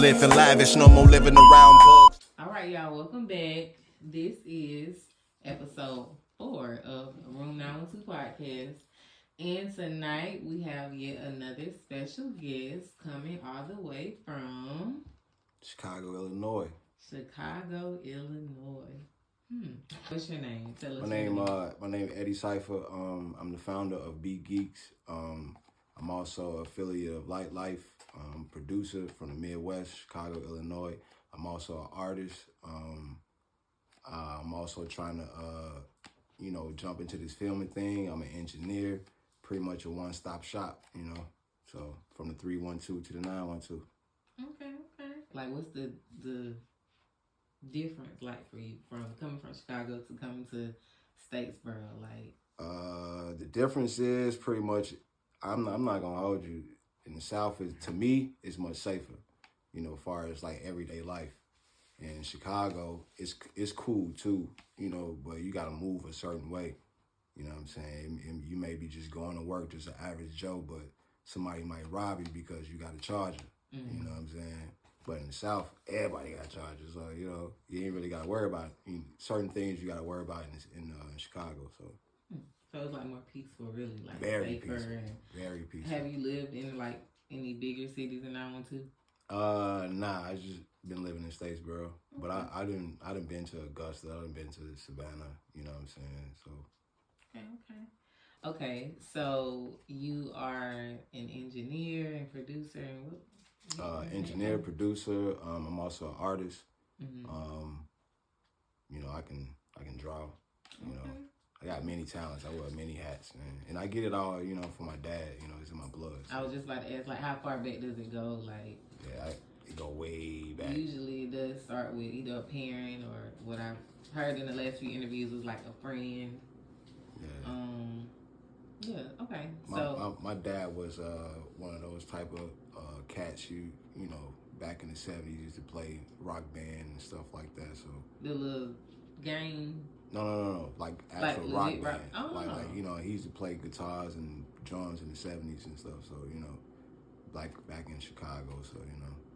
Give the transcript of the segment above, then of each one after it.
living lavish, no more living around bugs. All right, y'all, welcome back. This is episode 4 of Room 912 podcast. And tonight we have yet another special guest coming all the way from Chicago, Illinois. Chicago, Illinois. What's your name? Tell us. My name is Eddie Cypher. I'm the founder of Beat Geeks. I'm also an affiliate of Light Life. Producer from the Midwest, Chicago, Illinois. I'm also an artist. I'm also trying to, jump into this filming thing. I'm an engineer, pretty much a one-stop shop, So from the 312 to the 912. Okay. Like, what's the difference like for you from coming from Chicago to coming to Statesboro? Like, the difference is pretty much. I'm not gonna hold you. In the South, to me, is much safer, as far as like everyday life. And Chicago, it's cool too, but you gotta move a certain way. You know what I'm saying? And you may be just going to work just an average Joe, but somebody might rob you because you got a charger. Mm-hmm. You know what I'm saying? But in the South, everybody got chargers, so you ain't really gotta worry about it. Certain things you gotta worry about in Chicago. So it's like more peaceful, really, like very safer. Peaceful. Very peaceful. Have you lived in like any bigger cities than 912? Nah, I just been living in Statesboro, but I didn't been to Augusta. I done been to Savannah. You know what I'm saying? So. Okay. So you are an engineer and producer, and what? Engineer, producer. I'm also an artist. Mm-hmm. I can draw. I got many talents. I wear many hats, man. And I get it all, from my dad. It's in my blood. So. I was just about to ask, like, how far back does it go? Like, yeah, it go way back. Usually it does start with either a parent or what I've heard in the last few interviews was like a friend. Yeah. Okay. My dad was one of those type of cats back in the 70s used to play rock band and stuff like that. So the little game. No. Like actual rock band. Oh. Like, he used to play guitars and drums in the 70s and stuff. So, like back in Chicago. So,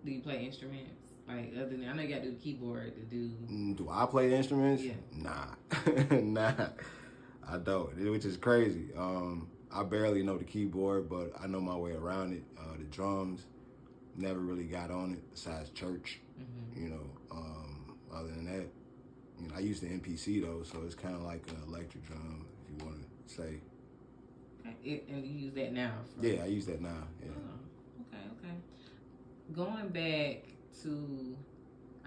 Do you play instruments? Like, other than, I know you got to do the keyboard to do. Do I play instruments? Yeah. Nah. I don't, which is crazy. I barely know the keyboard, but I know my way around it. The drums, never really got on it besides church. Mm-hmm. Other than that, I use the MPC though, so it's kind of like an electric drum, if you want to say. And you use that now? Yeah, I use that now. Yeah. Oh, okay. Going back to,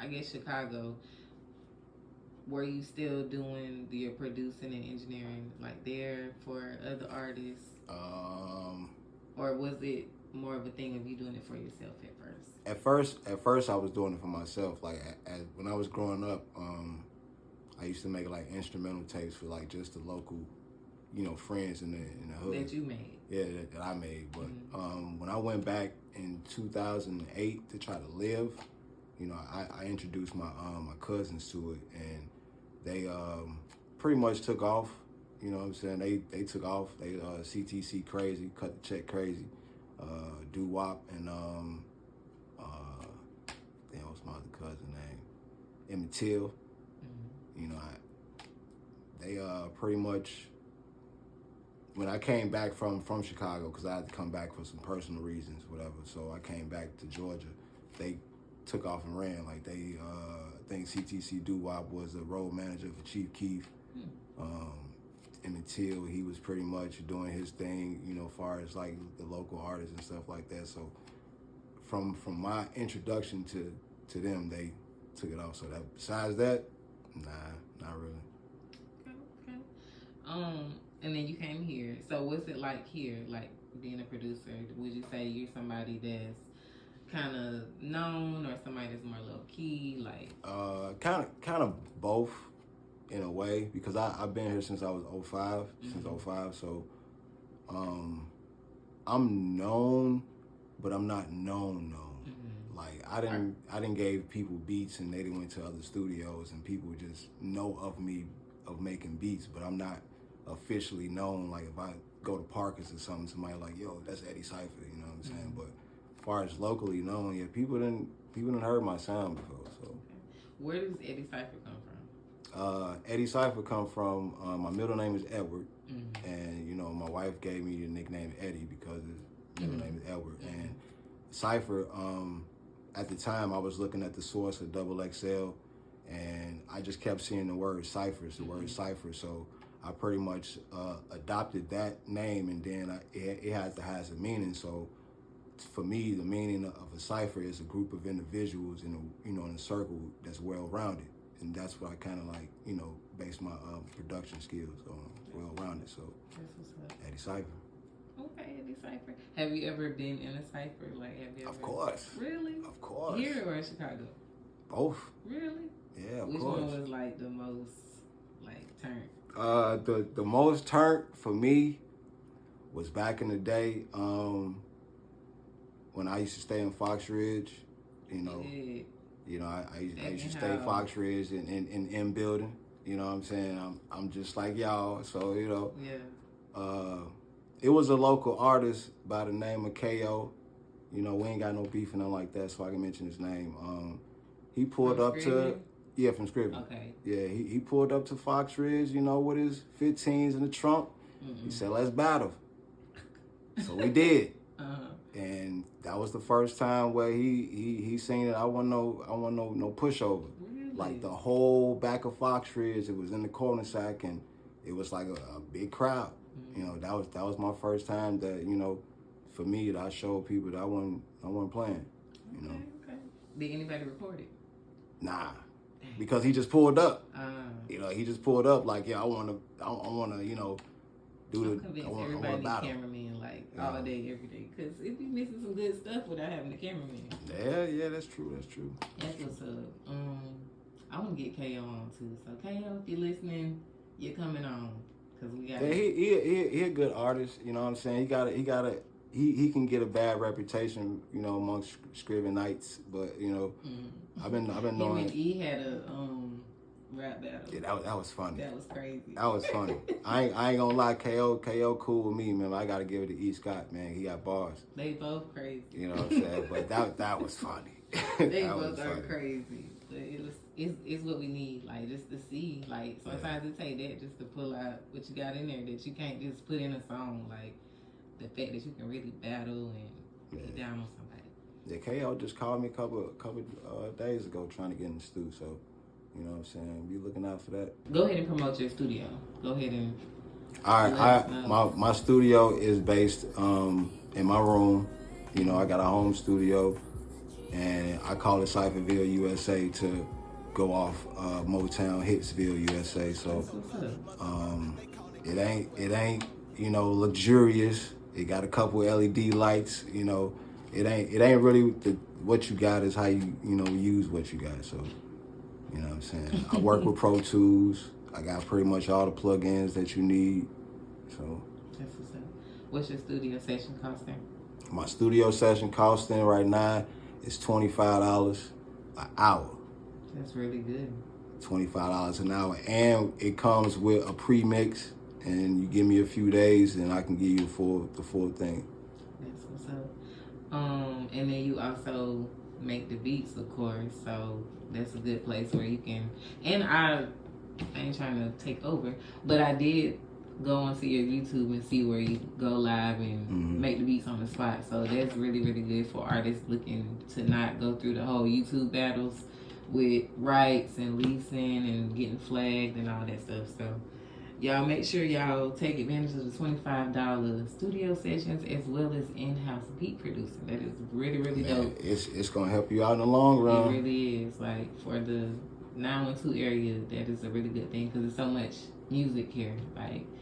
I guess, Chicago, were you still doing your producing and engineering like there for other artists? Or was it more of a thing of you doing it for yourself at first? At first I was doing it for myself. Like when I was growing up, I used to make like instrumental tapes for like just the local, friends in the hood. That you made? Yeah, that I made. But when I went back in 2008 to try to live, I introduced my cousins to it, and they pretty much took off. You know what I'm saying? They took off. They CTC crazy, cut the check crazy, doo wop, and what's my other cousin name? Emmett Till. They pretty much, when I came back from Chicago, because I had to come back for some personal reasons, whatever. So I came back to Georgia. They took off and ran. Like I think CTC Doo Wop was a road manager for Chief Keef. Emmett Till, he was pretty much doing his thing, as far as like the local artists and stuff like that. So from my introduction to them, they took it off. So that besides that, nah, not really. Okay. And then you came here. So what's it like here, like being a producer? Would you say you're somebody that's kind of known or somebody that's more low key? Like kind of both in a way, because I've been here since I was 05, since 05. So I'm known, but I'm not known. Like I didn't gave people beats and they didn't went to other studios and people just know of me of making beats, but I'm not officially known. Like if I go to Parkers or something, somebody like, yo, that's Eddie Cypher, you know what I'm saying? But as far as locally known, yeah, people didn't people done heard my sound before. So, where does Eddie Cypher come from? Eddie Cypher come from. My middle name is Edward, and you know my wife gave me the nickname Eddie because his middle name is Edward. And Cypher, at the time I was looking at the source of Double XL, and I just kept seeing the word Cyphers, the word Cypher. So I pretty much adopted that name, and then it had to have some meaning. So for me, the meaning of a cipher is a group of individuals in in a circle that's well-rounded, and that's what I kind of like, base my production skills on, well-rounded. So that's what's up. Eddie Cypher. Okay, Eddie Cypher. Have you ever been in a cipher? Like, have you ever? Of course. Really? Of course. Here or in Chicago? Both. Really? Yeah, of Which course. one was like the most turned? The most turned for me was back in the day. When I used to stay in Fox Ridge, I used to stay in Fox Ridge in M building. You know what I'm saying? I'm just like y'all, so Yeah. It was a local artist by the name of KO. We ain't got no beef and nothing like that, so I can mention his name. He pulled From up Scriven? from Scriven. Okay. Yeah, he pulled up to Fox Ridge, with his 15s in the trunk. He said, "Let's battle." So we did. And that was the first time where he seen it. I want no pushover. Really? Like the whole back of Fox Ridge, it was in the corner sack, and it was like a big crowd. That was my first time that for me that I showed people that I wasn't playing. Okay. Did anybody record it? Nah, because he just pulled up. He just pulled up like, yeah, I wanna do I'm the convinced I want everybody needs battle. cameramen all day, every day, because it be missing some good stuff without having a cameraman. Yeah, that's true. That's what's up. I want to get KO on too. So KO, if you're listening, you're coming on because we got. Yeah, he a good artist. You know what I'm saying? He can get a bad reputation, amongst Scrivenites, but I've been knowing. Him and E had a rap battle. Yeah, that was funny. That was crazy. That was funny. I ain't gonna lie, KO cool with me, man. I gotta give it to E. Scott, man. He got bars. They both crazy. You know what I'm saying? But that was funny. They both are crazy. But it's what we need, just to see. Sometimes it take that just to pull out what you got in there that you can't just put in a song. The fact that you can really battle and get down on somebody. Yeah, KO just called me a couple days ago trying to get in the studio, so you know what I'm saying? Be looking out for that. Go ahead and promote your studio. Go ahead and. All right, my studio is based in my room. I got a home studio, and I call it Cypherville, USA, to go off Motown Hitsville, USA. So it ain't luxurious. It got a couple LED lights. It ain't really what you got is how you use what you got. So. You know what I'm saying? I work with Pro Tools. I got pretty much all the plugins that you need. So that's what's up. What's your studio session costing? My studio session costing right now is $25 an hour. That's really good. $25 an hour, and it comes with a pre-mix, and you give me a few days, and I can give you the full thing. That's what's up. And then you also make the beats, of course. So that's a good place where you can. And I ain't trying to take over, but I did go onto your YouTube and see where you go live and make the beats on the spot. So that's really, really good for artists looking to not go through the whole YouTube battles with rights and leasing and getting flagged and all that stuff. So y'all make sure y'all take advantage of the $25 studio sessions as well as in-house beat producing. That is really, really dope. It's gonna help you out in the long run. It really is. For the 912 area, that is a really good thing because there's so much music here.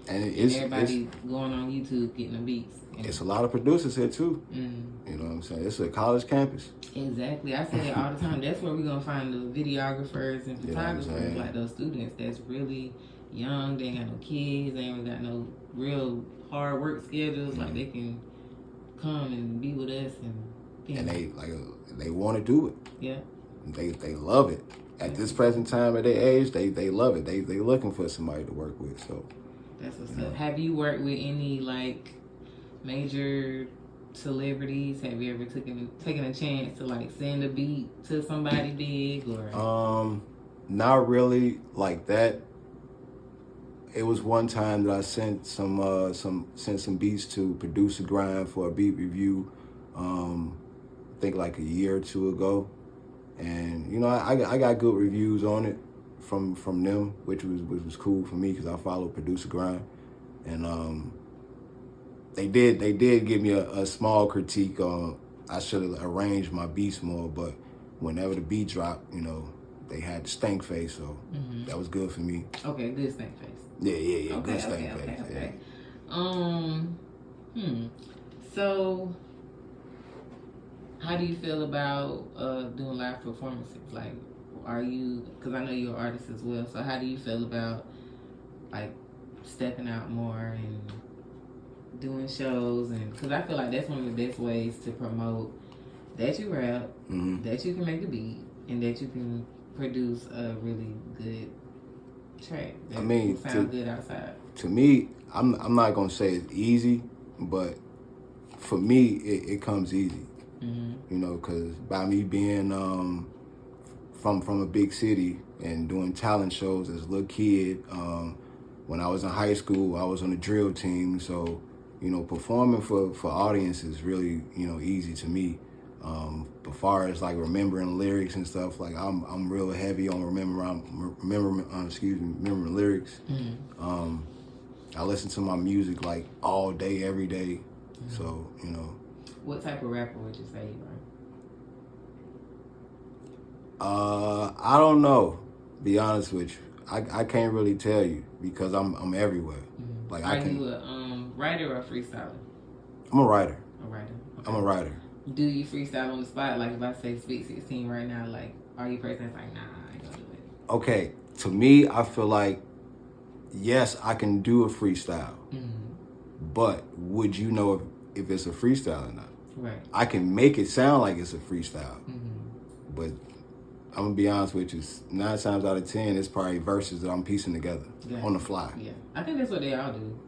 And everybody going on YouTube getting the beats. It's a lot of producers here too. Mm-hmm. You know what I'm saying? It's a college campus. Exactly. I say that all the time. That's where we're gonna find the videographers and photographers, those students that's really young. They ain't got no kids. They ain't got no real hard work schedules. They can come and be with us and they want to do it. Yeah. They love it. At this present time at their age, they love it. They looking for somebody to work with. So that's what's up. Have you worked with any major celebrities? Have you ever taken a chance to like send a beat to somebody big or? Not really like that. It was one time that I sent some beats to Producer Grind for a beat review. I think like a year or two ago, and you know I got good reviews on it from them, which was cool for me because I follow Producer Grind, and they did give me a small critique on I should have arranged my beats more, but whenever the beat dropped, you know, they had the stank face, so that was good for me. Okay, good stank face. Yeah, Okay, good stank face. okay. Yeah. So, how do you feel about doing live performances? Like, are you? Because I know you're an artist as well. So, how do you feel about like stepping out more and doing shows? And because I feel like that's one of the best ways to promote that you rap, that you can make a beat, and that you can produce a really good track that will sound good outside. To me, I'm not gonna say it's easy, but for me, it comes easy. You know, because by me being from a big city and doing talent shows as a little kid, when I was in high school, I was on the drill team. So, you know, performing for audience is really, you know, easy to me. As far as like remembering lyrics and stuff, like I'm real heavy on remembering lyrics. I listen to my music like all day, every day. So, you know. What type of rapper would you say you are? I don't know. Be honest with you, I can't really tell you because I'm everywhere. Like are you a writer or a freestyler? I'm a writer. A writer. Okay. I'm a writer. Do you freestyle on the spot? Like if I say Speak 16 right now, like are you a person that's like, nah, I ain't gonna do it? Okay, to me, I feel like yes, I can do a freestyle, but would you know if it's a freestyle or not? Right. I can make it sound like it's a freestyle, but I'm gonna be honest with you. 9 times out of 10, it's probably verses that I'm piecing together on the fly. Yeah, I think that's what they all do.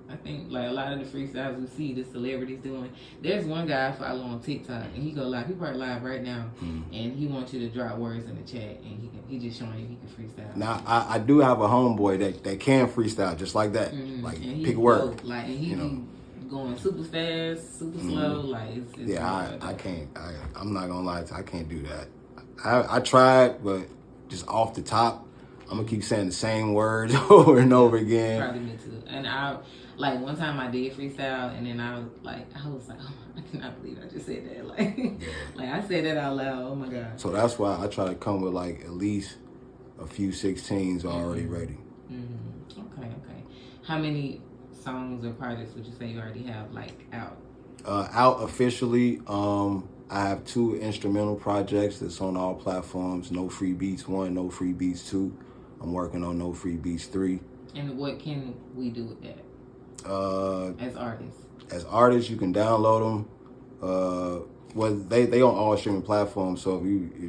I think like a lot of the freestyles we see the celebrities doing. There's one guy I follow on TikTok, and he go live. He probably live right now, and he wants you to drop words in the chat, and he just showing you he can freestyle. Now I do have a homeboy that can freestyle just like that, like pick a word. Like and he be going super fast, super slow. Like it's I can't. I'm not gonna lie to you, I can't do that. I tried, but just off the top, I'm gonna keep saying the same words over and over again. Probably me too. And I like one time I did freestyle, and then I was like, oh, I cannot believe I just said that. Like, like I said that out loud. Oh my god. So that's why I try to come with like at least a few 16s already ready. Okay. How many songs or projects would you say you already have like out? Out officially, I have 2 instrumental projects that's on all platforms. No Free Beats 1, No Free Beats 2. I'm working on No Free Beats 3. And what can we do with that? As artists? As artists, you can download them. Well, they on all streaming platforms. So if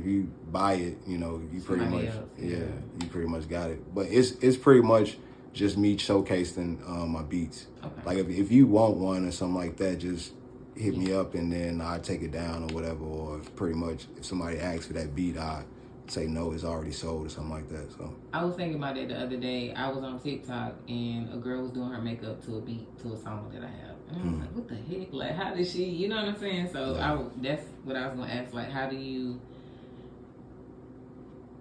you buy it, you know, you pretty much you pretty much got it. But it's pretty much just me showcasing my beats. Okay. Like if you want one or something like that, just hit me up and then I take it down or whatever. Or pretty much if somebody asks for that beat, I say no, it's already sold or something like that. So I was thinking about that the other day. I was on TikTok and a girl was doing her makeup to a beat to a song that I have, and I was like, "What the heck? Like, how did she? You know what I'm saying?" So that's what I was gonna ask. Like,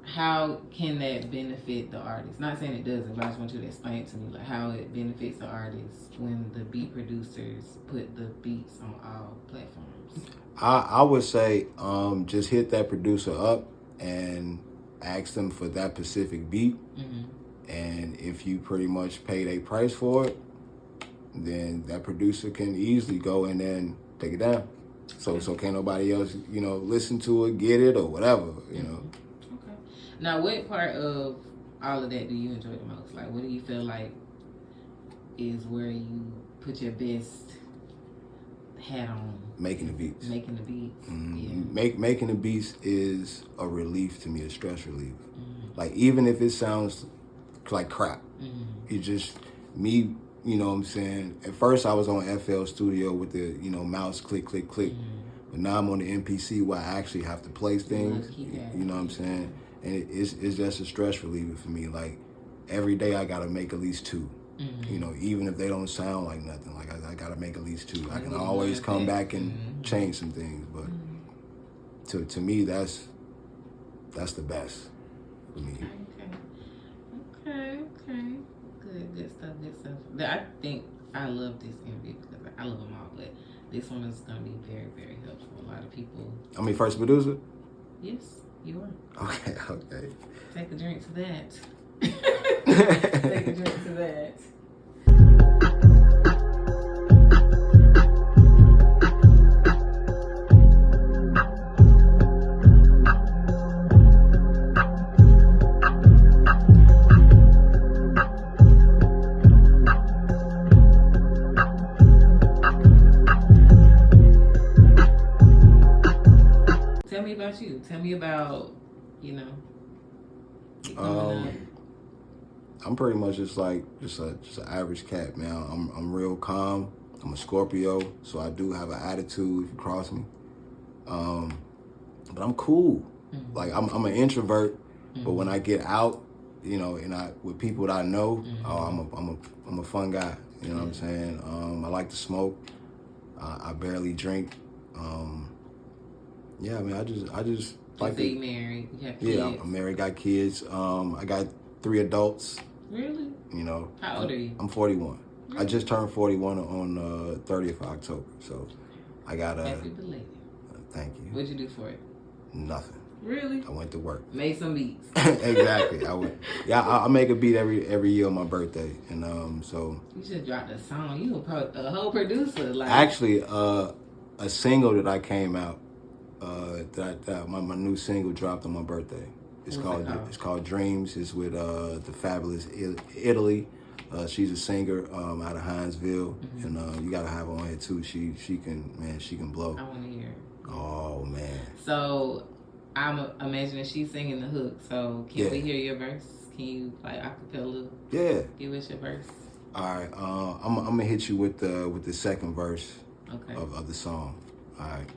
how can that benefit the artist? Not saying it doesn't, but I just want you to explain it to me, like how it benefits the artist when the beat producers put the beats on all platforms. I would say just hit that producer up and ask them for that specific beat. And if you pretty much pay their price for it, then that producer can easily go and then take it down. So can't nobody else, you know, listen to it, get it, or whatever, you know. Okay. Now, what part of all of that do you enjoy the most? Like, what do you feel like is where you put your best hat on? Making the beats. Making the beats. Making the beats is a relief to me, a stress relief. Like even if it sounds like crap, it's just me You know what I'm saying? At first, I was on FL Studio with the, mouse click, click, click. But now I'm on the MPC where I actually have to place things. You know what I'm saying? And it's just a stress reliever for me. Like, every day I got to make at least 2. Even if they don't sound like nothing. Like, I got to make at least 2. I can always come back and change some things. But to me, that's the best for me. Okay. Good stuff. I think I love this interview because I love them all, but this one is going to be very, very helpful. A lot of people. I'm your first producer? Yes, you are. Okay. Take a drink to that. Take a drink to that. Tell me about you. Tell me about, I'm pretty much just an average cat, man. I'm real calm. I'm a Scorpio, so I do have an attitude if you cross me. But I'm cool. Like I'm an introvert, but when I get out, and with people that I know, I'm a fun guy. You know what I'm saying? I like to smoke. I barely drink. Yeah, I mean, I just like to. You married? You have kids? Yeah, I'm married. Got kids. I got 3 adults. Really? How old are you? I'm 41. Really? I just turned 41 on 30th of October. So I got Happy belated. Thank you. What'd you do for it? Nothing. Really? I went to work. Made some beats. Exactly. I went. Yeah, I make a beat every year on my birthday, and so. You should drop a song. You a whole producer, like. Actually, a single that I came out. My new single dropped on my birthday. It's called Dreams. It's with the fabulous Italy. She's a singer out of Hinesville, and you gotta have her on here too. She can blow. I want to hear it. Oh man. So I'm imagining she's singing the hook. So can we hear your verse? Can you acapella? Yeah. Give us your verse. All right. I'm gonna hit you with the second verse. Okay. Of the song. All right.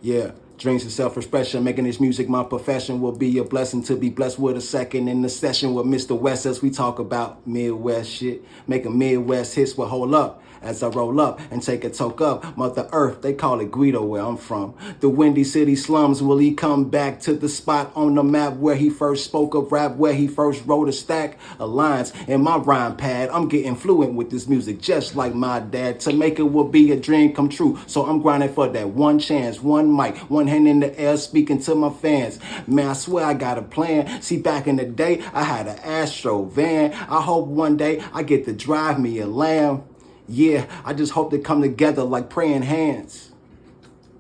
Yeah, dreams of self-expression, making this music my profession will be a blessing to be blessed with a second in the session with Mr. West as we talk about Midwest shit. Making Midwest hits will hold up as I roll up and take a toke up. Mother Earth, they call it Guido where I'm from. The Windy City slums, will he come back to the spot on the map where he first spoke of rap, where he first wrote a stack of lines in my rhyme pad. I'm getting fluent with this music just like my dad. To make it will be a dream come true. So I'm grinding for that one chance, one mic, one hand in the air speaking to my fans. Man, I swear I got a plan. See, back in the day, I had an Astro van. I hope one day I get to drive me a Lamb. Yeah, I just hope they come together like praying hands.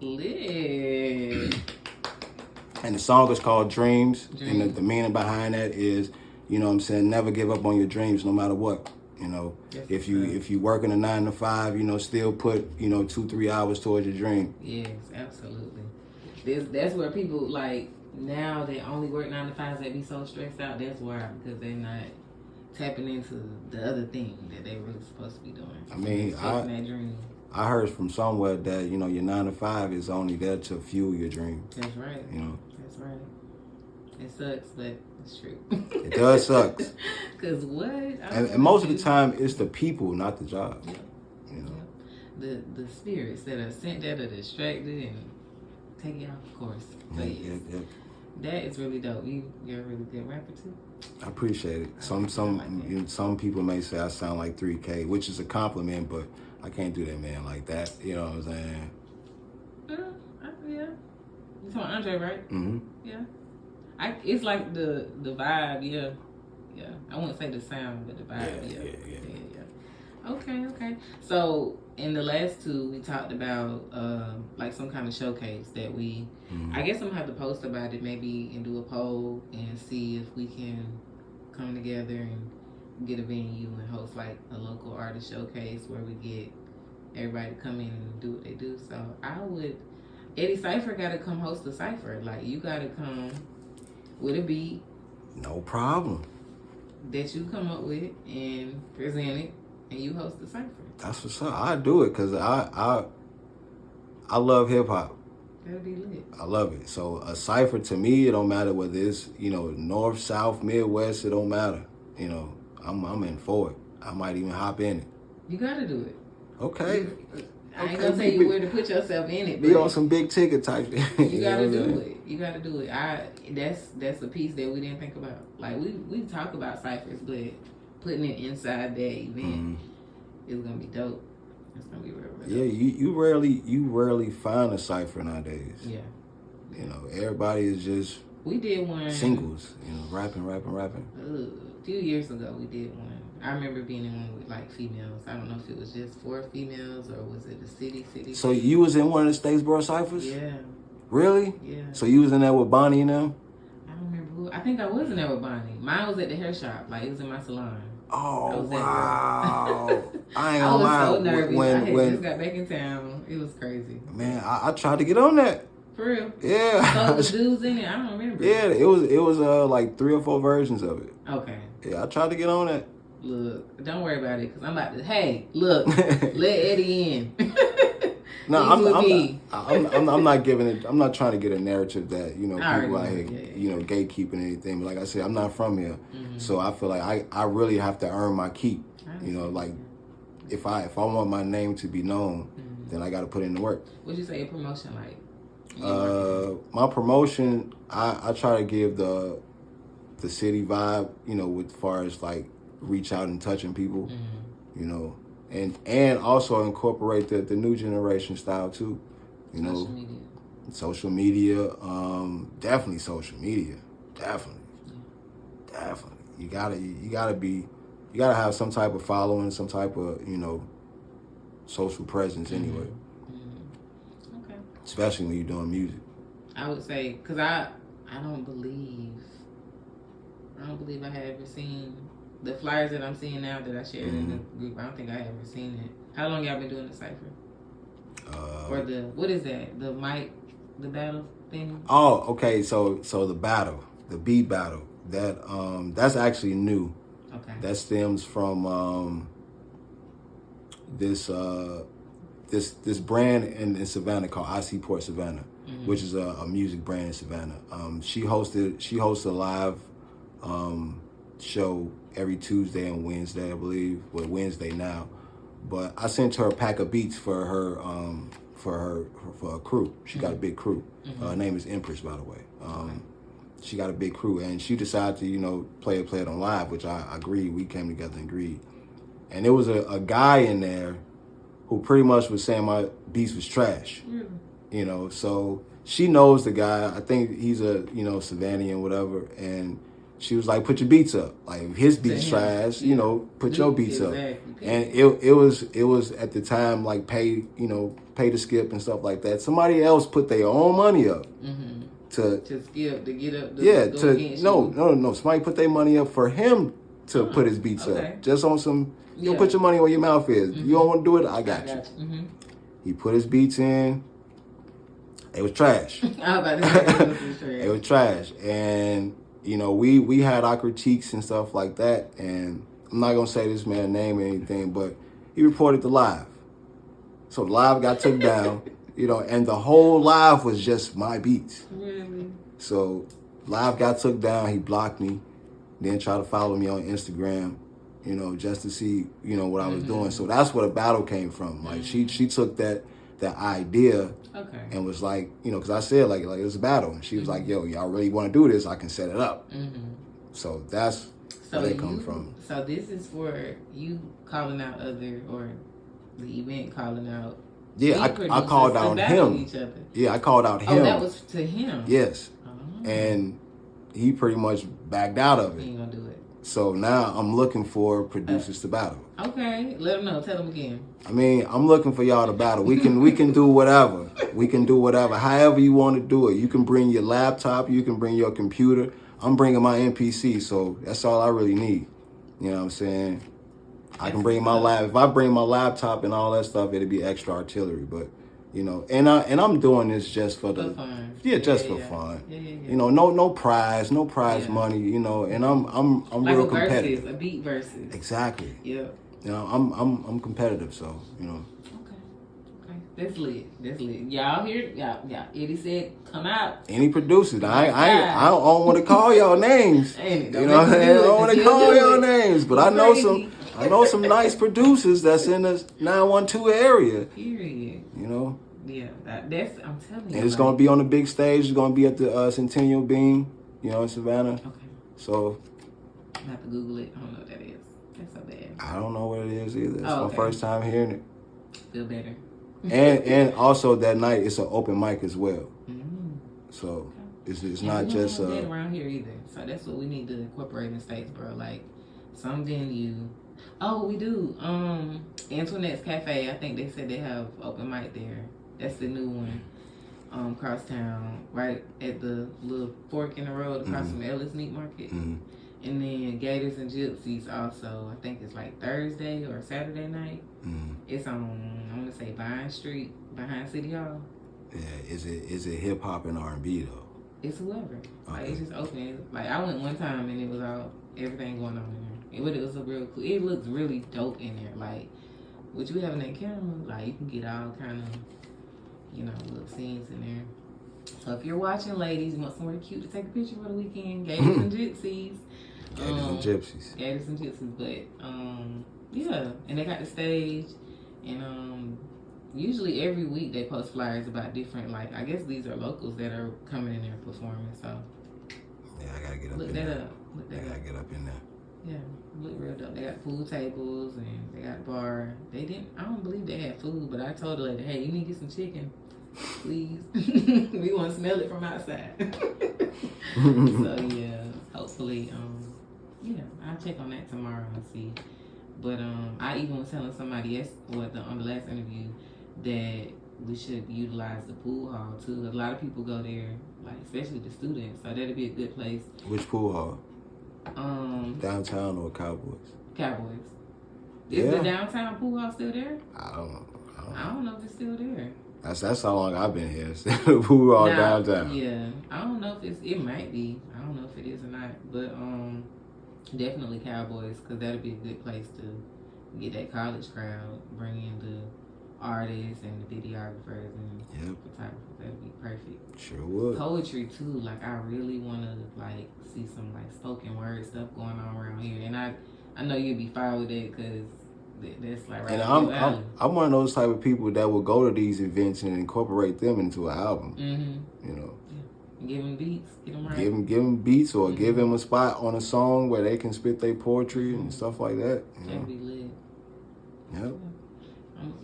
Lit. And the song is called Dreams. And the meaning behind that is, never give up on your dreams no matter what. If you working a 9 to 5, still put, 2-3 hours towards your dream. Yes, absolutely. That's where people now they only work 9 to 5s. They be so stressed out. That's why, because they're not tapping into the other thing that they really supposed to be doing. I mean, I heard from somewhere that your 9 to 5 is only there to fuel your dream. That's right. That's right. It sucks, but it's true. It does suck. Cause what? And most of the time, it's the people, not the job. Yep. The spirits that are sent there that are distracted and take you off course. But that is really dope. You're a really good rapper too. I appreciate it. Some people may say I sound like 3K, which is a compliment, but I can't do that, man, like that. You know what I'm saying? Yeah. You talking Andre, right? Mm-hmm. Yeah. It's like the vibe, yeah. I wouldn't say the sound, but the vibe, yeah. Okay. So in the last 2, we talked about some kind of showcase that we. I guess I'm gonna have to post about it maybe and do a poll and see if we can come together and get a venue and host a local artist showcase where we get everybody to come in and do what they do. So Eddie Cypher gotta come host the Cypher. You gotta come with a beat. No problem. that you come up with and present it, and you host the Cypher. That's what's up. I do it because I love hip hop. That'll be lit. I love it. So a Cypher to me, it don't matter whether it's, you know, north, south, midwest, it don't matter. You know, I'm in for it. I might even hop in it. You gotta do it. Okay. I ain't gonna tell you where to put yourself in it. Be on some big ticket type. You gotta do it. You gotta do it. That's a piece that we didn't think about. Like we talk about ciphers, but putting it inside that event is gonna be dope. It's gonna be real. Yeah, you rarely find a cipher nowadays. Yeah. You know, everybody is just we did one singles. You know, rapping. A few years ago, we did one. I remember being in one with like females. I don't know if it was just 4 females or was it a city. So you was in one of the Statesboro ciphers? Yeah. Really? Yeah. So you was in there with Bonnie and them? I don't remember who. I think I was in there with Bonnie. Mine was at the hair shop. Like it was in my salon. Oh wow! I ain't I gonna was lie. so nervous. When I had just got back in town. It was crazy. Man, I tried to get on that. For real? Yeah. So the dudes in it, I don't remember. Yeah, it was like 3 or 4 versions of it. Okay. Yeah, I tried to get on that. Look, don't worry about it, cause I'm about to. Hey, look, let Eddie in. No, I'm not giving it. I'm not trying to get a narrative that people out here, gatekeeping anything. But like I said, I'm not from here, so I feel like I really have to earn my keep. Like if I want my name to be known, then I got to put in the work. What'd you say your promotion like? My promotion, I try to give the city vibe, with far as like reach out and touching people, and also incorporate the new generation style too, social media, definitely social media, definitely. You gotta have some type of following, some type of social presence anyway. Okay. Especially when you're doing music. I would say, cause I don't believe I had ever seen the flyers that I'm seeing now that I shared in the group. I don't think I ever seen it. How long y'all been doing the Cypher? Or what is that? The battle thing? Oh, okay. So the battle, the beat battle, that's actually new. Okay. That stems from this brand in Savannah called IC Port Savannah, which is a music brand in Savannah. She hosts a live show every Tuesday and Wednesday, I believe. Well, Wednesday now, but I sent her a pack of beats for her crew. She got a big crew. Her name is Empress, by the way. She got a big crew, and she decided to play it on live, which I agreed. We came together and agreed, and there was a guy in there who pretty much was saying my beats was trash. So she knows the guy. I think he's a Savannah whatever, and she was like, put your beats up. Like, if his beats trash, put your beats up. And it was at the time like pay to skip and stuff like that. Somebody else put their own money up to skip, to get up. No. Somebody put their money up for him to put his beats up. Just on some, put your money where your mouth is. You don't want to do it? I got you. He put his beats in. It was trash. I was about to say it was trash. It was trash. And we had our critiques and stuff like that, and I'm not gonna say this man's name or anything, but he reported the live. So the live got took down, and the whole live was just my beats. Really? So live got took down, he blocked me, then tried to follow me on Instagram, just to see, what I was doing. So that's where the battle came from. Like she took that idea and was like, because I said like it's a battle. And she was like, yo, y'all really want to do this? I can set it up. So that's where they come from. So this is for you calling out or the event calling out. Yeah, I called out him. Yeah, I called out him. Oh, that was to him? Yes. And he pretty much backed out of it. He ain't gonna do it. So now I'm looking for producers to battle. Okay, let them know. Tell them again. I mean, I'm looking for y'all to battle. We can do whatever. We can do whatever. However you want to do it. You can bring your laptop. You can bring your computer. I'm bringing my MPC, so that's all I really need. You know what I'm saying? I can bring my lap. If I bring my laptop and all that stuff, it'd be extra artillery. But You know, and I'm doing this just for the fun. just for fun. Yeah. You know, no prize money. You know, and I'm like real a versus, competitive. a beat versus. Exactly. Yeah. You know, I'm competitive, so you know. Okay. That's lit. Y'all hear? Y'all. Eddie said, "Come out." Any producers? I don't want to call y'all names. Ain't it? You know, I don't want to call y'all names, but I know crazy. I know some nice producers that's in the 912 area. Period. You know. Yeah, that's I'm telling you. And it's gonna be on the big stage. It's gonna be at the Centennial Bean, you know, in Savannah. Okay. So I have to Google it. I don't know what that is. That's so bad. I don't know what it is either. It's my first time hearing it. Feel better. and also that night it's an open mic as well. Mm-hmm. So it's not just we don't have that around here either. So that's what we need to incorporate in Statesboro, like some venue. Oh, we do. Antoinette's Cafe. I think they said they have open mic there. That's the new one. Crosstown, right at the little fork in the road across from Ellis Meat Market. Mm-hmm. And then Gators and Gypsies also. I think it's like Thursday or Saturday night. Mm-hmm. It's on, I want to say Vine Street behind City Hall. Yeah, is it hip hop and R&B though? It's whoever. Okay. Like it's just open. Like I went one time and it was all everything going on in there. It was a real cool. It looks really dope in there. Like what you have in that camera, like you can get all kind of, you know, little scenes in there. So if you're watching, ladies, you want somewhere cute to take a picture for the weekend, Gators and Gypsies. Gators and Gypsies, but yeah, and they got the stage, and usually every week they post flyers about different, like I guess these are locals that are coming in there performing. So yeah, I gotta get up. Look in that there. up. Look that I gotta up. get up in there. Yeah, look real dope. They got pool tables and they got bar. They didn't. I don't believe they had food, but I told the lady, hey, you need to get some chicken, please. We want to smell it from outside. So yeah, hopefully, yeah, I'll check on that tomorrow and see. But I even was telling somebody else, on the last interview, that we should utilize the pool hall too. A lot of people go there, like especially the students. So that'd be a good place. Which pool hall? Downtown or Cowboys? Cowboys. Is the downtown pool hall still there? I don't know if it's still there. That's how long I've been here. The pool hall downtown. Yeah, I don't know if it might be. I don't know if it is or not, but definitely Cowboys, because that'd be a good place to get that college crowd, bring in the artists and the videographers and photographers. That'd be perfect. Sure would. Poetry too. Like I really want to like see some like spoken word stuff going on around here, and I know you'd be fine with that because that's like right. And I'm one of those type of people that will go to these events and incorporate them into an album. Mm-hmm. You know. Yeah. Give them beats. Get them right. Give them beats or give them a spot on a song where they can spit their poetry and stuff like that. That'd be lit. Yep.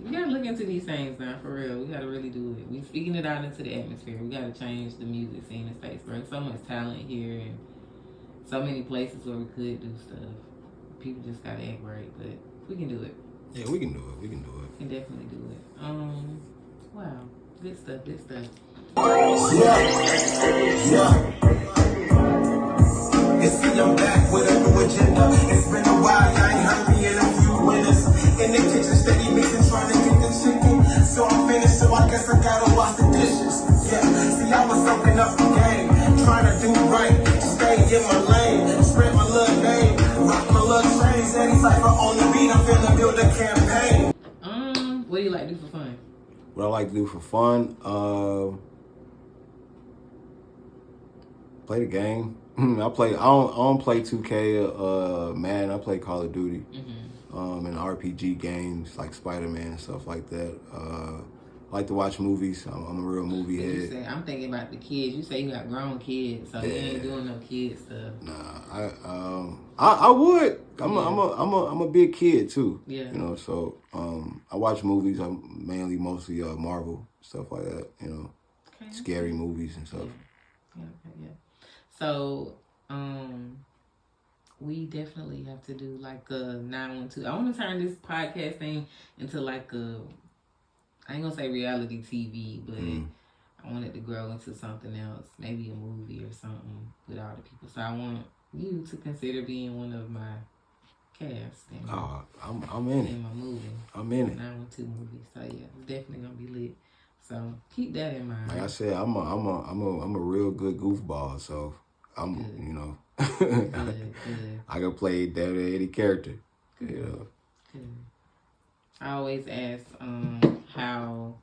We gotta look into these things now, for real. We gotta really do it. We speaking it out into the atmosphere. We gotta change the music scene in Statesboro. There's so much talent here and so many places where we could do stuff. People just gotta act right, but we can do it. Yeah, we can do it. We can do it. We can definitely do it. Wow, good stuff. You see, I'm back with a new agenda. It's been a while, I ain't heard me in a few winners. In the kitchen, steady mixing, trying to get the chicken. So I'm finished, so I guess I gotta wash the dishes. Yeah, see, I was soaking up the game, trying to do right, stay in my lane, spread my little name, rock my little chains. Eddie Cypher on the beat, I'm finna build a campaign. What do you like to do for fun? What I like to do for fun, play the game. I don't play 2K, man. I play Call of Duty, and RPG games like Spider-Man and stuff like that. I like to watch movies. I'm a real movie head. I'm thinking about the kids. You say you got grown kids, so you ain't doing no kid stuff. Nah, I would. I'm a big kid too. Yeah. You know, so I watch movies. I'm mostly Marvel stuff like that. You know, scary movies and stuff. Yeah. So, we definitely have to do like a 912. I want to turn this podcast thing into like I ain't gonna say reality TV, but I want it to grow into something else, maybe a movie or something with all the people. So I want you to consider being one of my cast. I'm in it. In my movie. I'm in it. 912 movie. So yeah, it's definitely gonna be lit. So keep that in mind. Like I said, I'm a real good goofball. So I'm, Good. you know, Good. I can play any character. Good. You know. Good. I always ask how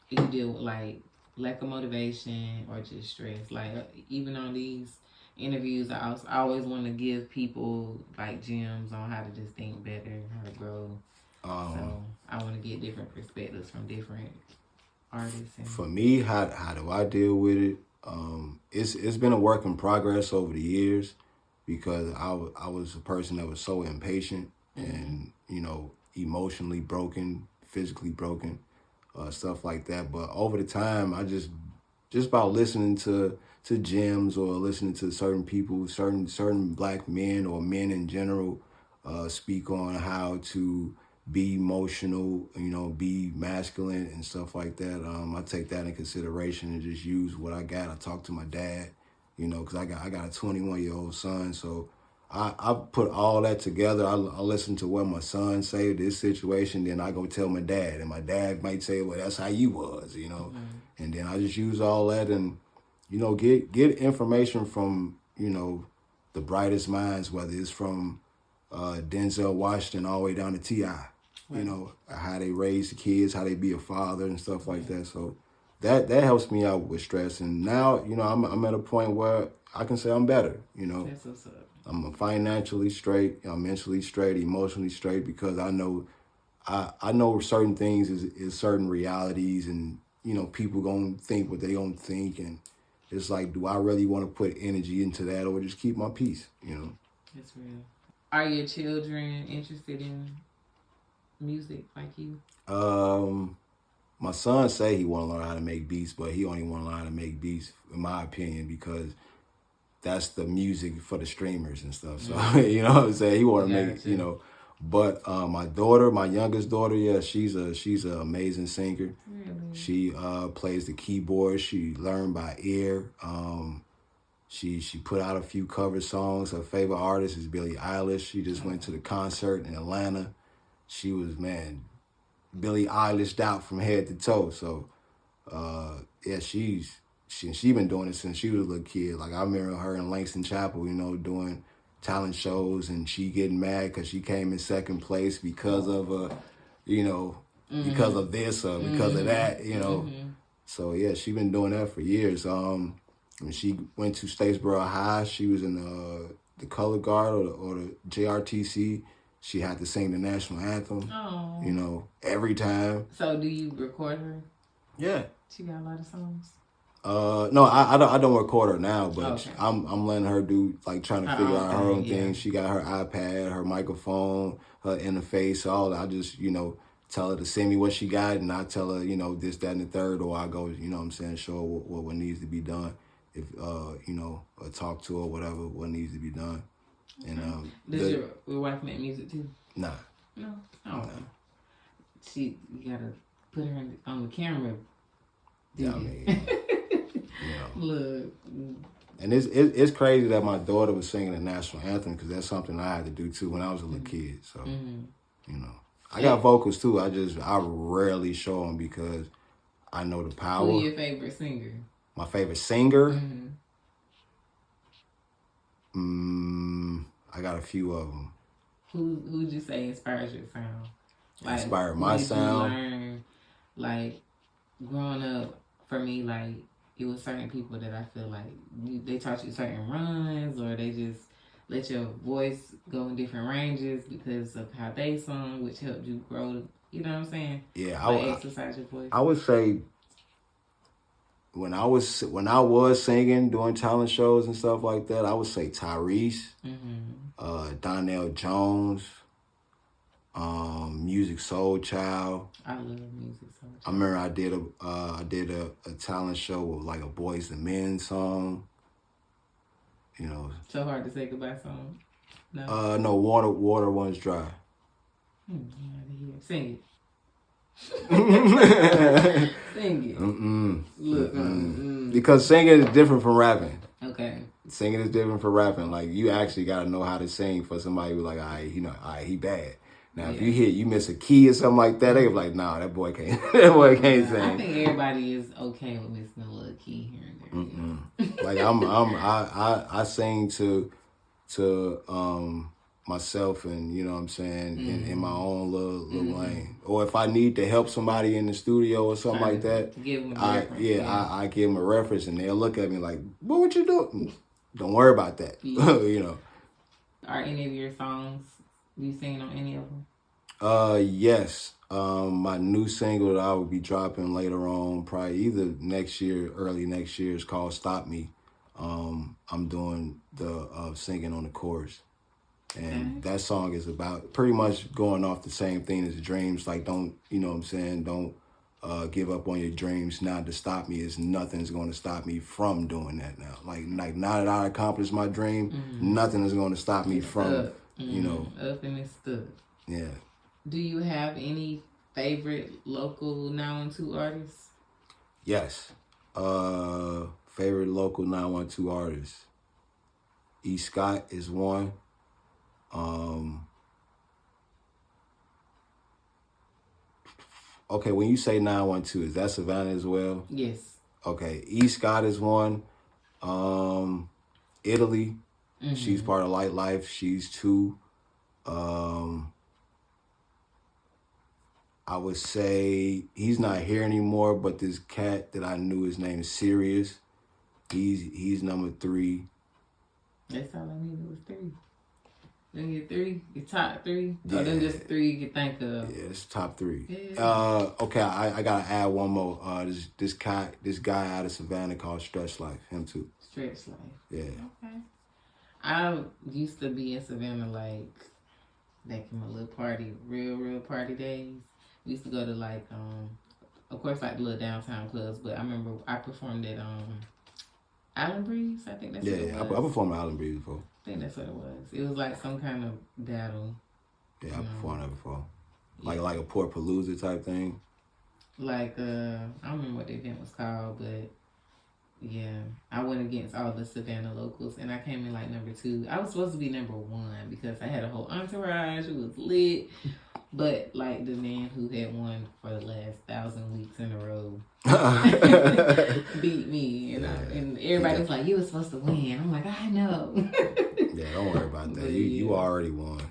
you deal with like lack of motivation or just stress. Like even on these interviews, I always want to give people like gems on how to just think better, how to grow. So I want to get different perspectives from different artists. And for me, how do I deal with it? It's been a work in progress over the years because I was a person that was so impatient and, you know, emotionally broken, physically broken, stuff like that. But over the time, I just about listening to gems or listening to certain people, certain black men or men in general, speak on how to be emotional, you know, be masculine and stuff like that. I take that in consideration and just use what I got. I talk to my dad, you know, because I got a 21-year-old son, so I put all that together. I listen to what my son say this situation, then I go tell my dad, and my dad might say, well, that's how you was, you know, and then I just use all that and, you know, get information from, you know, the brightest minds, whether it's from Denzel Washington all the way down to T.I., you know, how they raise the kids, how they be a father and stuff like that. So that helps me out with stress. And now, you know, I'm at a point where I can say I'm better, you know. that's what's up. I'm financially straight, I'm mentally straight, emotionally straight, because I know certain things is certain realities, and, you know, people gonna think what they gonna think, and it's like, do I really want to put energy into that or just keep my peace, you know? That's real. Are your children interested in music like you? My son say he want to learn how to make beats, but he only want to learn how to make beats, in my opinion, because that's the music for the streamers and stuff. So, you know what I'm saying? He want to make, you know. But my daughter, my youngest daughter, yeah, she's an amazing singer. Really? She plays the keyboard. She learned by ear. She put out a few cover songs. Her favorite artist is Billie Eilish. She just went to the concert in Atlanta. She was, man, Billie Eilish'd out from head to toe. So, yeah, she been doing it since she was a little kid. Like, I remember her in Langston Chapel, you know, doing talent shows, and she getting mad because she came in second place because of, you know, because of this or because of that, you know. So, yeah, she been doing that for years. When she went to Statesboro High, she was in the color guard or the JRTC. She had to sing the national anthem, you know, every time. So do you record her? Yeah. She got a lot of songs? No, I don't record her now, but Okay. I'm letting her do, like, trying to figure out her own thing, yeah. thing. She got her iPad, her microphone, her interface, all that. I just, you know, tell her to send me what she got, and I tell her, you know, this, that, and the third, or I go, you know what I'm saying, show her what needs to be done. If, you know, or talk to her, whatever, what needs to be done. And Does your wife make music too? Nah. No? Oh. No. You gotta put her on the camera. Yeah, I mean, you know. Look. And it's crazy that my daughter was singing the national anthem, because that's something I had to do too when I was a little kid. So, you know, I got vocals too. I rarely show them because I know the power. Who your favorite singer? My favorite singer? I got a few of them. Who'd you say inspires your sound? Like, inspired my sound? You learn, like, growing up, for me, like, it was certain people that I feel like they taught you certain runs, or they just let your voice go in different ranges because of how they sung, which helped you grow, you know what I'm saying? Yeah, like exercise your voice. I would say when I was singing, doing talent shows and stuff like that, I would say Tyrese, Donnell Jones, Music Soul Child. I love Music Soul Child. I remember I did a talent show with like a Boys and Men song. You know. So Hard to Say Goodbye song? No. No, Water Runs Dry. Sing it. Sing it. Look. Because singing is different from rapping. Okay. Singing is different from rapping. Like, you actually got to know how to sing for somebody who's like, he bad. Now, if you miss a key or something like that, they be like, nah, that boy can't. That boy can't sing. I think everybody is okay with missing a little key here and there. Like I sing to myself, and you know what I'm saying, in my own little lane. Or if I need to help somebody in the studio or something like that, give them a reference, I give them a reference, and they'll look at me like, what you doing? Don't worry about that. You know. Are any of your songs you sing on any of them? Yes. My new single that I will be dropping later on, probably either next year, early next year, is called "Stop Me." I'm doing the singing on the chorus, and that song is about pretty much going off the same thing as dreams. Like, don't, you know what I'm saying? Don't give up on your dreams. Now to stop me is nothing's going to stop me from doing that now. Like now that I accomplished my dream, nothing is going to stop me from, you know. Up and it's stuck. Yeah. Do you have any favorite local 912 artists? Yes. Favorite local 912 artists. E. Scott is one. Okay, when you say 912, is that Savannah as well? Yes. Okay, E. Scott is one. Italy, she's part of Light Life. She's two. I would say he's not here anymore, but this cat that I knew, his name is Sirius. He's number 3. That's all I needed was 3. Then your 3, your top 3. Yeah. Or then just 3 you can think of. Yeah, it's top 3. Yeah. Okay, I gotta add one more. This guy out of Savannah called Stretch Life. Him too. Stretch Life. Yeah. Okay. I used to be in Savannah like back in my little party, real party days. We used to go to like of course like the little downtown clubs, but I remember I performed at Island Breeze. I think that's what it was. I performed at Island Breeze before. I think that's what it was. It was like some kind of battle. Yeah, I performed that before. Like a Port Palooza type thing. Like I don't remember what the event was called, but yeah, I went against all the Savannah locals, and I came in like number 2. I was supposed to be number 1 because I had a whole entourage. It was lit. But like the man who had won for the last 1,000 weeks in a row beat me, and everybody's like, "You were supposed to win." I'm like, "I know." Yeah, don't worry about that. You already won.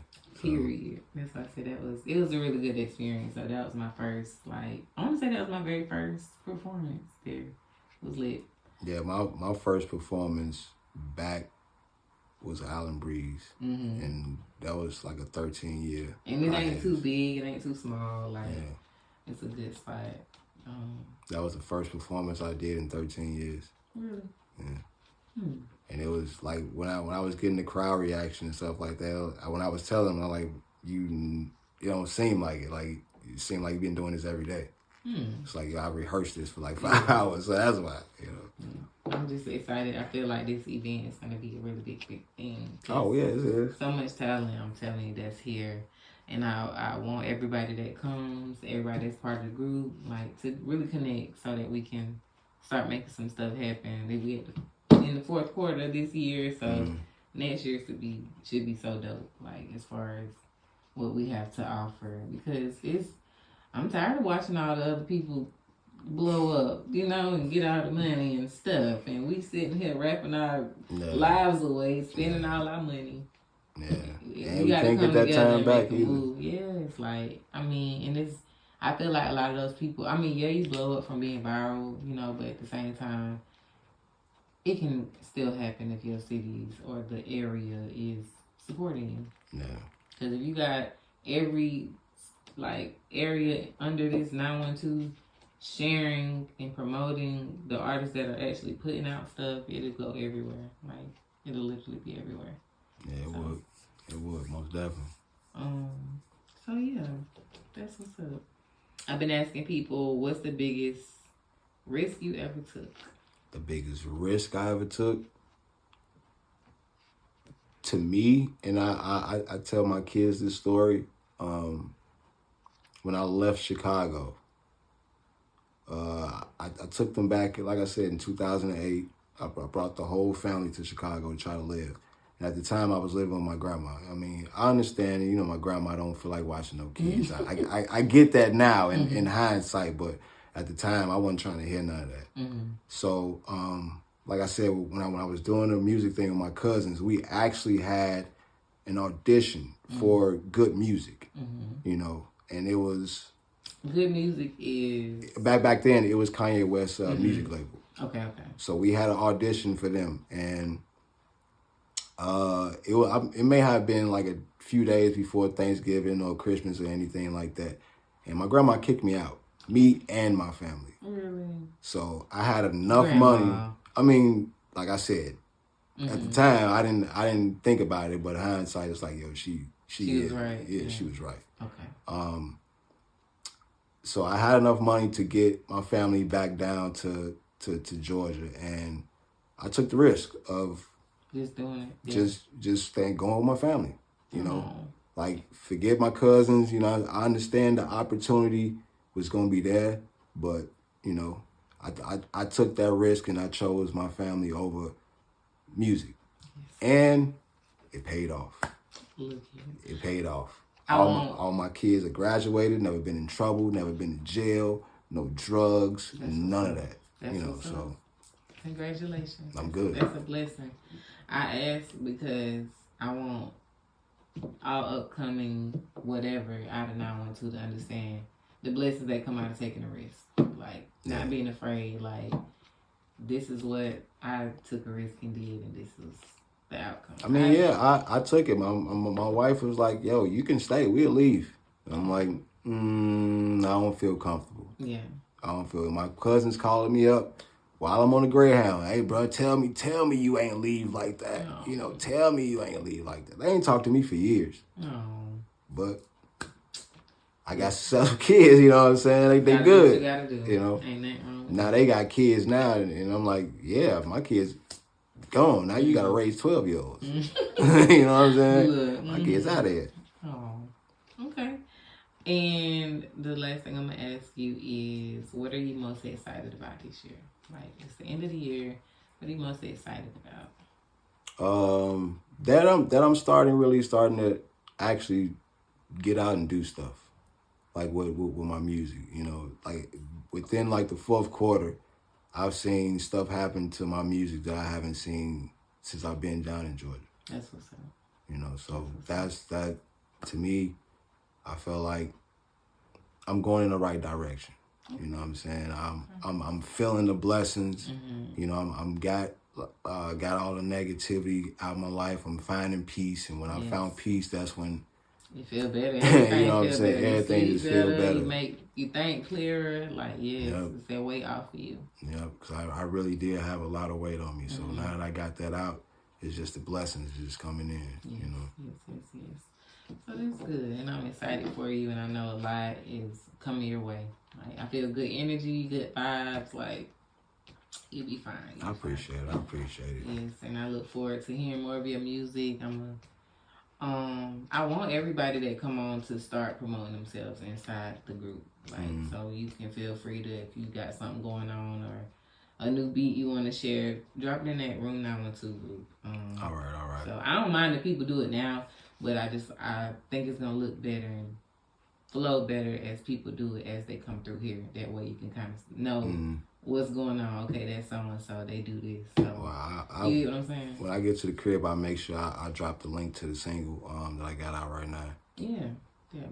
Period. That's why I said it was a really good experience. So that was my first, like, I want to say that was my very first performance there. It was lit. Yeah, my first performance back was Island Breeze, and that was like a 13-year. And it ain't too big, it ain't too small. Like, it's a good spot. That was the first performance I did in 13 years. Really? Yeah. And it was like when I was getting the crowd reaction and stuff like that. When I was telling them, I'm like, you don't seem like it. Like, you seem like you've been doing this every day. It's like I rehearsed this for like 5 hours, so that's why, you know. I'm just excited. I feel like this event is gonna be a really big thing. Oh yeah, it is. So much talent, I'm telling you, that's here, and I want everybody that comes, everybody that's part of the group, like, to really connect so that we can start making some stuff happen. That we in the 4th quarter of this year, so next year should be so dope. Like, as far as what we have to offer, because I'm tired of watching all the other people blow up, you know, and get all the money and stuff, and we sitting here rapping our lives away, spending all our money. Yeah, we gotta can't come get that together time and back make a either. move. Yeah, it's like, I mean, and I feel like a lot of those people, I mean, yeah, you blow up from being viral, you know, but at the same time, it can still happen if your cities or the area is supporting you. Yeah. Because if you got every area under this 912 sharing and promoting the artists that are actually putting out stuff, it'll go everywhere. Like, it'll literally be everywhere. Yeah, it would most definitely. So yeah, that's what's up. I've been asking people, what's the biggest risk you ever took? The biggest risk I ever took, to me, and I tell my kids this story. When I left Chicago, I took them back, like I said, in 2008. I brought the whole family to Chicago to try to live. And at the time, I was living with my grandma. I mean, I understand, you know, my grandma don't feel like watching no kids. I get that now in hindsight, but at the time, I wasn't trying to hear none of that. So, like I said, when I was doing the music thing with my cousins, we actually had an audition for good music, you know, and it was... Good music is... Back then, it was Kanye West's music label. Okay. So we had an audition for them, and it may have been like a few days before Thanksgiving or Christmas or anything like that. And my grandma kicked me out, me and my family. Really? So I had enough money. I mean, like I said, at the time I didn't think about it, but hindsight, it's like, yo, she was right. Yeah, she was right. Okay. So I had enough money to get my family back down to Georgia, and I took the risk of just doing it. Just going with my family, you know. Like, forget my cousins, you know. I understand the opportunity was gonna be there, but you know, I took that risk and I chose my family over music, and it paid off. It paid off. All my kids are graduated, never been in trouble, never been in jail, no drugs, none of that. You know, so congratulations. I'm good. That's a blessing. I asked because I want all upcoming whatever out of 912 to understand the blessings that come out of taking a risk. Like, not being afraid, like, this is what I took a risk and did, and this is the outcome. I mean, I took it. My wife was like, yo, you can stay, we'll leave. And I'm like, I don't feel comfortable. Yeah. I don't feel it. My cousin's calling me up while I'm on the Greyhound. Hey, bro, tell me you ain't leave like that. No. You know, tell me you ain't leave like that. They ain't talked to me for years. No. But I got several kids, you know what I'm saying? Like, they good. You gotta do. You know? Ain't nothing wrong with now they got kids now, and I'm like, yeah, my kids gone. Now you gotta raise 12-year-olds. You know what I'm saying? Look, my kids out of here. Oh, okay. And the last thing I'm gonna ask you is, what are you most excited about this year? Like, it's the end of the year. What are you most excited about? That I'm starting to actually get out and do stuff, like with my music. You know, like within like the fourth quarter, I've seen stuff happen to my music that I haven't seen since I've been down in Georgia. That's what's up. You know, so that to me, I feel like I'm going in the right direction. You know what I'm saying? I'm feeling the blessings. You know, I'm got all the negativity out of my life. I'm finding peace, and when I found peace, that's when you feel better. You know what I'm saying? Better. Everything just feel better. You think clearer. Like, it's that weight off of you. Yeah, because I really did have a lot of weight on me. So now that I got that out, it's just the blessings just coming in. Yes, you know. Yes. So that's good, and I'm excited for you, and I know a lot is coming your way. Like, I feel good energy, good vibes. Like, you'll be fine. I appreciate it. Yes, and I look forward to hearing more of your music. I want everybody that come on to start promoting themselves inside the group. Like, so you can feel free to, if you got something going on or a new beat you want to share, drop it in that Room 912 group. All right. So I don't mind if people do it now, but I think it's gonna look better and flow better as people do it as they come through here. That way you can kind of know what's going on. Okay, that's so and so, they do this. So well, you get what I'm saying? When I get to the crib, I make sure I drop the link to the single that I got out right now. Yeah,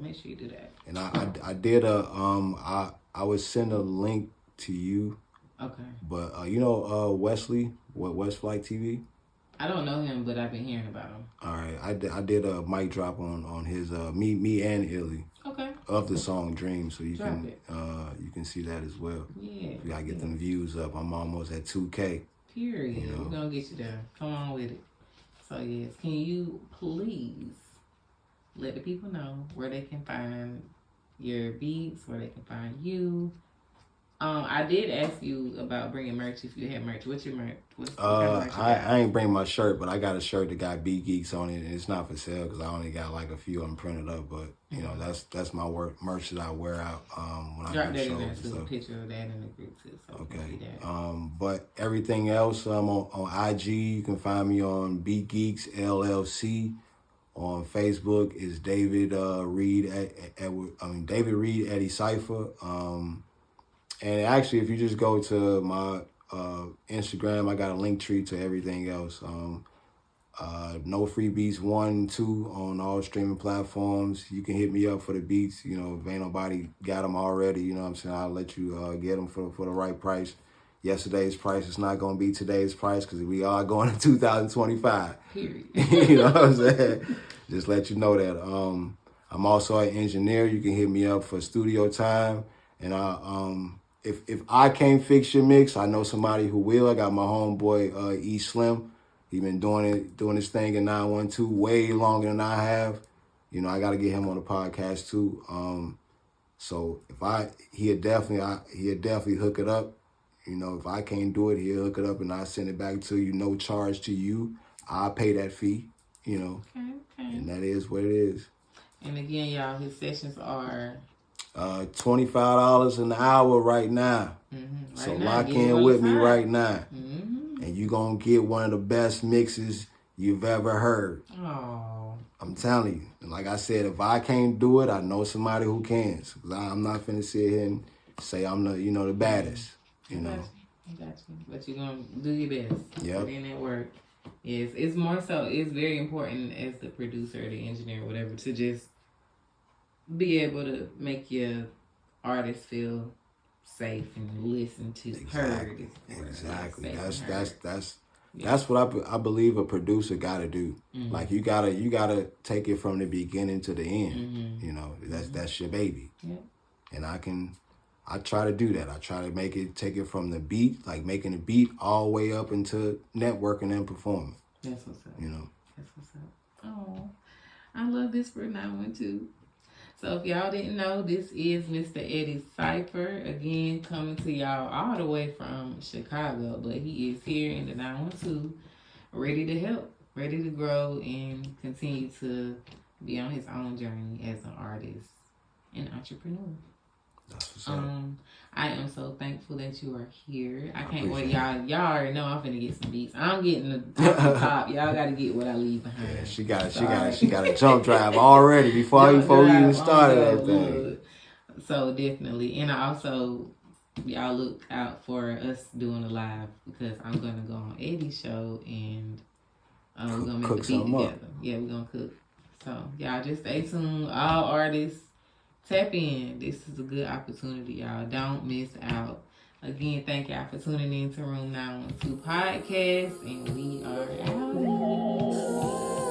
make sure you do that. And I did I would send a link to you. Okay. But you know Wesley, West Flight TV? I don't know him, but I've been hearing about him. All right, I did a mic drop on his me and Illy. Okay. Of the song Dream, so you can see that as well. Yeah. You gotta get them views up. I'm almost at 2K. Period. You know? We're gonna get you there. Come on with it. So yes, can you please let the people know where they can find your beats, where they can find you, I did ask you about bringing merch if you had merch. What's your merch? What kind of merch you got? I ain't bring my shirt, but I got a shirt that got Beat Geeks on it, and it's not for sale because I only got like a few of them printed up. But you know, that's my merch that I wear out when I Drop do that shows in there and too. stuff. A picture of that in the group too. So Okay. But everything else on IG, you can find me on Beat Geeks LLC. On Facebook is David Reed David Reed Eddie Cypher. And actually, if you just go to my Instagram, I got a link tree to everything else. No Free Beats 1 and 2 on all streaming platforms. You can hit me up for the beats. You know, if ain't nobody got them already, you know what I'm saying, I'll let you get them for the right price. Yesterday's price is not going to be today's price because we are going to 2025. Period. You know what I'm saying? Just let you know that. I'm also an engineer. You can hit me up for studio time. And if I can't fix your mix, I know somebody who will. I got my homeboy E Slim. He been doing his thing in 912 way longer than I have. You know, I got to get him on the podcast too. So he'll definitely hook it up. You know, if I can't do it, he'll hook it up and I'll send it back to you, no charge to you. I'll pay that fee, you know. Okay. And that is what it is. And again, y'all, his sessions are $25 an hour right now. right so now, lock get in on with the me side. right now. Mm-hmm. And you're going to get one of the best mixes you've ever heard. Oh. I'm telling you. And like I said, if I can't do it, I know somebody who can. So I'm not finna sit here and say I'm the baddest. You know. I got you. But you're going to do your best. Yep. Put in that work. It's more so, it's very important as the producer, the engineer, whatever, to just be able to make your artist feel safe and listened to, heard. Exactly. That's what I believe a producer got to do. Mm-hmm. Like you gotta take it from the beginning to the end. Mm-hmm. You know, that's your baby. Yeah. And I try to do that. I try to take it from the beat, like making the beat all the way up into networking and performing. That's what's up. You know. That's what's up. Oh, I love this for 912. So if y'all didn't know, this is Mr. Eddie Cypher, again, coming to y'all all the way from Chicago, but he is here in the 912, ready to help, ready to grow, and continue to be on his own journey as an artist and entrepreneur. That's what's up. I am so thankful that you are here. I can't wait. Y'all already know I'm finna get some beats. I'm getting the top. Y'all gotta get what I leave behind. Yeah, she got a jump drive already before you even started that thing. So definitely. And I also, y'all look out for us doing a live because I'm gonna go on Eddie's show and we're gonna make a beat together. Up. Yeah, we're gonna cook. So y'all just stay tuned. All artists, tap in. This is a good opportunity, y'all. Don't miss out. Again, thank y'all for tuning in to Room 912 Podcast, and we are out.